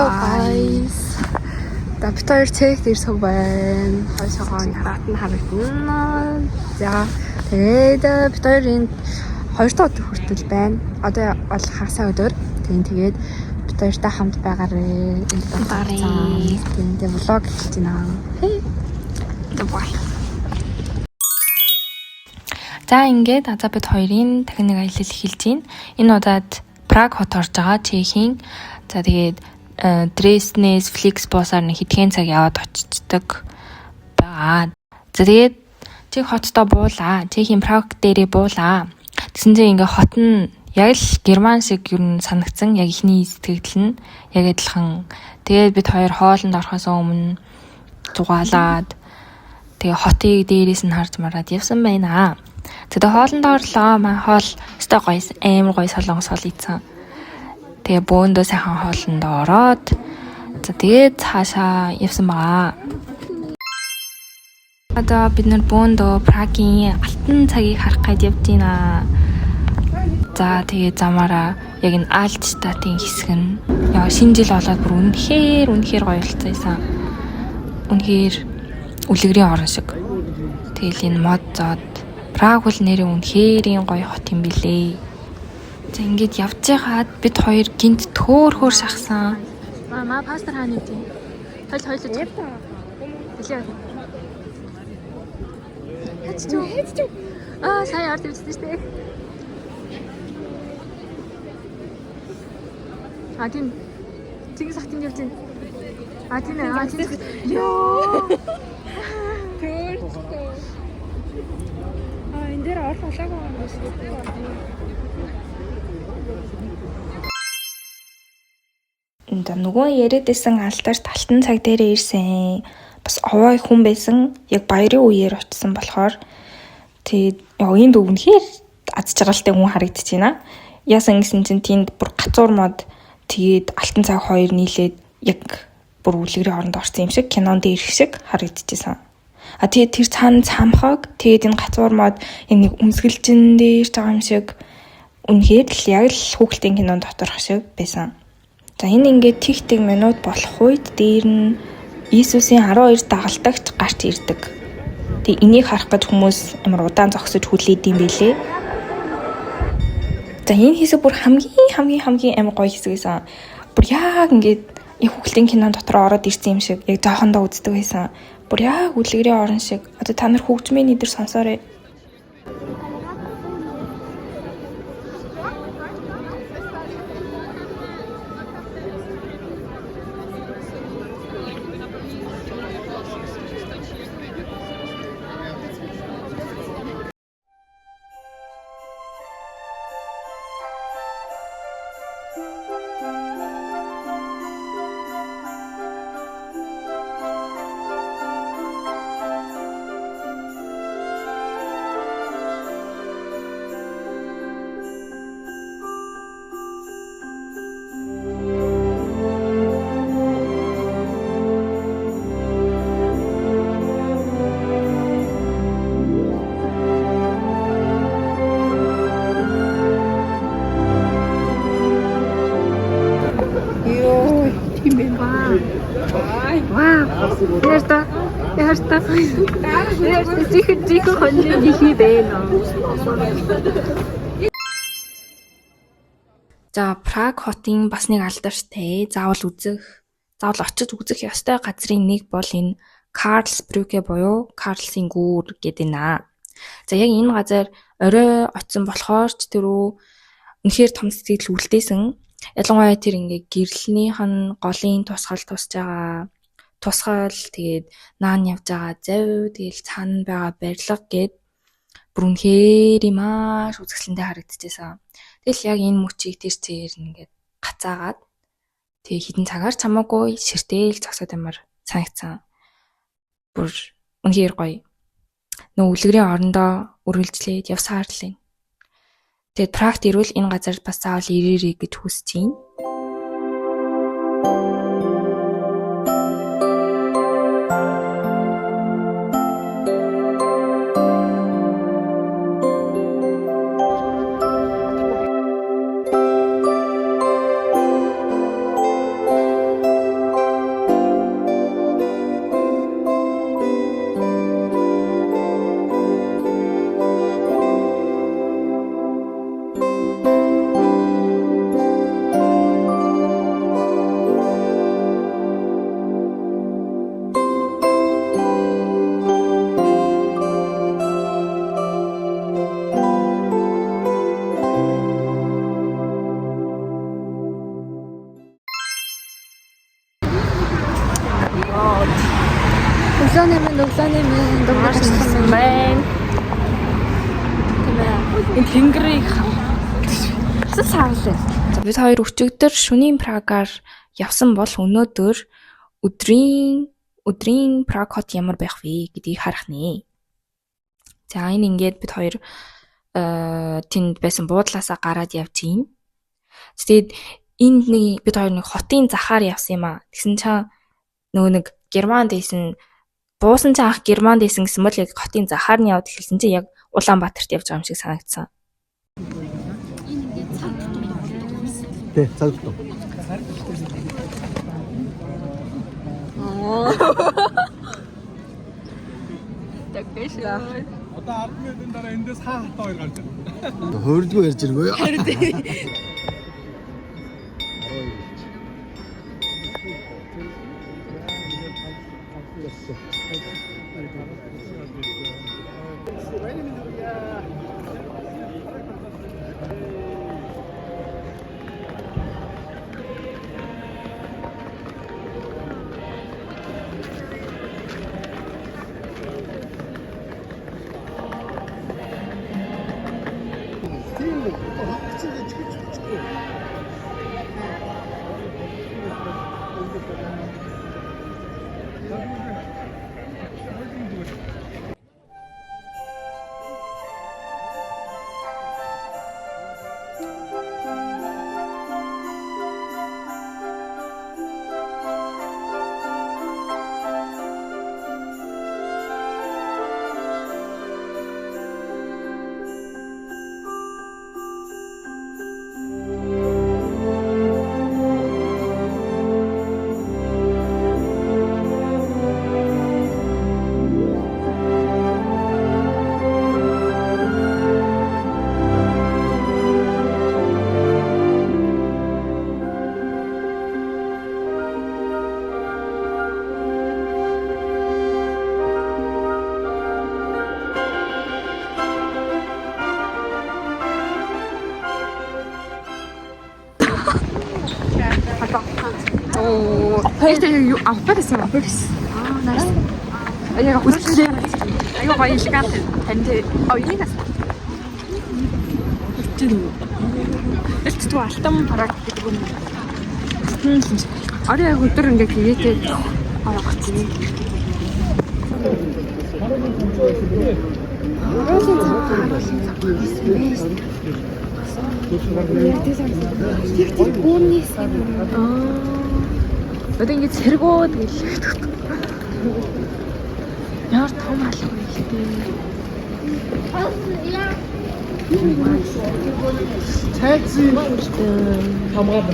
Hello guys. Бид хоёр цэгт ирсэн байна. Хойшоогоо хараат нь харагдана. За тэгээд бид хоёр энд 2 дахь өдөр хүртэл байна. Одоо бол хагасаа өдөр. Тэгээд бид хоёртай хамт байгаарэ. Энд байгаарэ. Тэгээд влог хийж байна. Бай. За ингээд бид хоёрын дахин нэг аялал эхэлж байна. Энэ удаад Праг хот орж байгаа Чехийн. За тэгээд Дреснээс Фликсбусаар нэг хэдхэн цаг яваад очицдаг байгаа. За тэгээд Чех хоттой буулаа. Чехийн Праг дээрээ буулаа. Тэгсэн чинь ингээ хот нь яг л Герман шиг юу санагдсан. Яг ихний сэтгэл нь яг адилхан. Тэгээд бид хоёр хоолнд орохоос өмнө зугаалаад тэгээ хотыг дээрээс нь харж мараад явсан байна. Тэгээд хоолнд орлоо. Маань хоол өстой гоё амар гоё солонгос хоол ийцэн. Тэгээ бөөндөө сайхан хоолнд ороод за тэгээд цаашаа явсан байгаа. Одоо бид нар бөөндөө Прагийн алтан цагийг харах гээд явж байна. За тэгээд замаараа яг энэ Альтштадтын хэсэг нь яг шинэ жил болоод бүр үнэхээр гоё болцсон. Үнэхээр үлгэрийн орон шиг. Тэгэл энэ мод зоод Праг бол нэрээ үнэхээр гоё хот юм билээ. За ингээд явж байгаад бид хоёр гинт төөхөр шахсан. Маа пастор хаана вэ? Хойлож. Билээ. Хэцүү. Сайн орд ирсэн шүү дээ. Тийм. Цэгийн сахтын явж байна. Тийм. Йоо. Энэ дээр орох шаг байгаа юм шиг байна. Нөгөө яриадсэн алдарт алтан цаг дээрээ ирсэн. Бас овой хүн байсан. Яг баярын үеэр очсон болохоор тэгээд энд өвнөхөр аз жаргалтай хүн харагдаж байна. Яасан гэсэн чинь тэнд бүр гацуур мод тэгээд алтан цаг хоёр нийлээд яг бүр үлгэрийн оронд орсон юм шиг кинонд ирэх шиг харагдаж байсан. Тэгээд тэр цаана цамхаг тэгээд энэ гацуур мод яг нэг өмсгөлжин дээр байгаа юм шиг үнэхээр л яг л хүүхдийн кинонд доторх шиг байсан. За энэ ингээд тэгтэг минут болох үед дээр нь Иесусийн 12 дагалдагч гарч ирдэг. Тэг энийг харах гэж хүмүүс амар удаан зогсож хүлээд юм билээ. За энэ хэсэг бүр хамгийн амар гоё хэсэг байсан. Бүр яг ингээд их хүүхдийн кинон дотор ороод ирсэн юм шиг яг жоохондоо үздэг байсан. Бүр яг үлгэрийн орон шиг. Одоо та нар хөгжмийн нэр сонсоорой. Жихэн хонлын ихий байна. За Праг хотын бас нэг алдартай заавал очиж үзэх ёстой газрын нэг бол энэ Карлсбрюке буюу Карлсын гүүр гэдэг нэ. За яг энэ газар орой очисон болохоор ч тэрөө үнэхээр том сэтгэл үлдээсэн. Ялангуяа тэр ингээ гэрлэнийх нь голын тусгал тусж байгаа. Тусгал тэгээд наан явж байгаа зав тэгэл цаана байгаа барилга гээд бүр үнэхээр маш үзэсгэлэнтэй харагдчихсан. Тэгэл яг энэ мөчийг тэр цээр ингээд гацаагаад тэгээ хідэн цагаар чамаагүй ширтээл зогсоод ямар санагцсан. Бүр үнэхээр гоё. Нөө үлгэрийн орондоо үргэлжлээд явсаар л. Тэгээд Прагт ирвэл энэ газар бас заавал ирээрэй гэж хүсэж байна. Өглөөний минь дугаарсан байна. Энэ тэнгэрийг саалаа. За бид хоёр өчигдөр шөнийн Прагаар явсан бол өнөөдөр өдрийн Праг хот ямар байх вэ гэдгийг харах нэ. За энэ ингээд бид хоёр тэнд байсан буудлаасаа гараад явж гин. Тэгээд энд бид хоёр нэг хотын захаар явсан юм аа. Тэгсэн чинь нөгөө нэг Германд ийсэн буусан чинь анх Германд ийсэн гэсэн бол яг хотын захаар нь явж эхэлсэн чинь яг Улаанбаатарт явж байгаа юм шиг санагдсан. 네, 자극도. Одоо 10 минутын дараа эндээс хаа хатаа хоёр гарч ирнэ. Хөөрдгөө ярьж иргөө юу? Хоёртой авах байсан юм. Nice. Аяга хүчлээ. Аяга гоё элегант танд оёнаас. Хүчтэй. Элчт алтан параг гэдэг юм. Арай өдөр ингээ хийгээтэй авах юм. Одоо ингэ цэргүүд гэлээ. Ямар том алга вэ гэдэг. Такси хамгаална.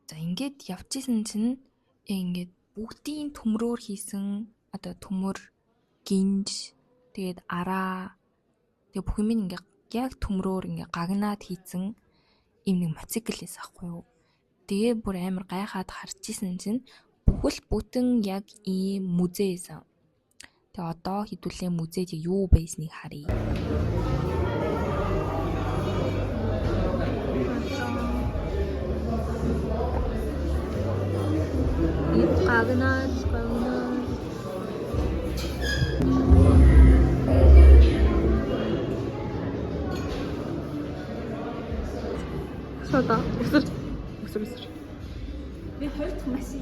За ингээд явчихсан чинь ингээд бүгдийн төмрөөр хийсэн одоо төмөр гинж тэгээд араа тэгээд бүх юм ингээд яг төмрөөр ингээ гагнаад хийцэн юм нэг мотоциклээс ахгүй юу. Тэгээ бүр амар гайхаад харж исэн чинь бүхэл бүтэн яг ийм музей байсан. Тэгээ одоо хэдүүлээ музейд юу байсныг харъя. Гагнаад Шода. Өсөр. би хоёр дахь машин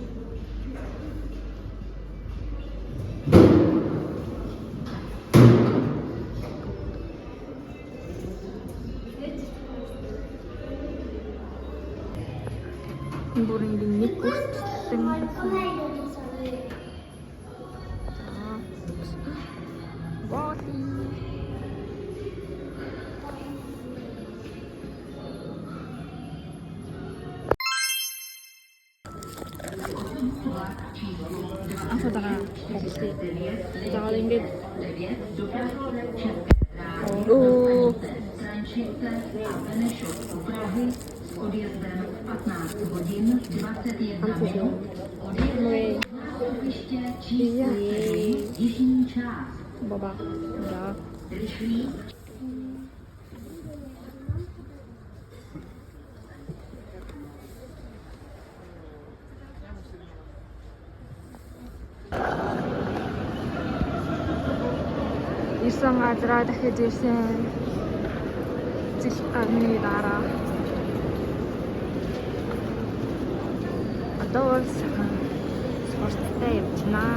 бүр ингэ нэг бүртсэн. Afadaga заавал ингээд оо Баба, да. очсон газараа дахиад ирсэн. Зил гарны дараа. Одоо спорттой явчихнаа.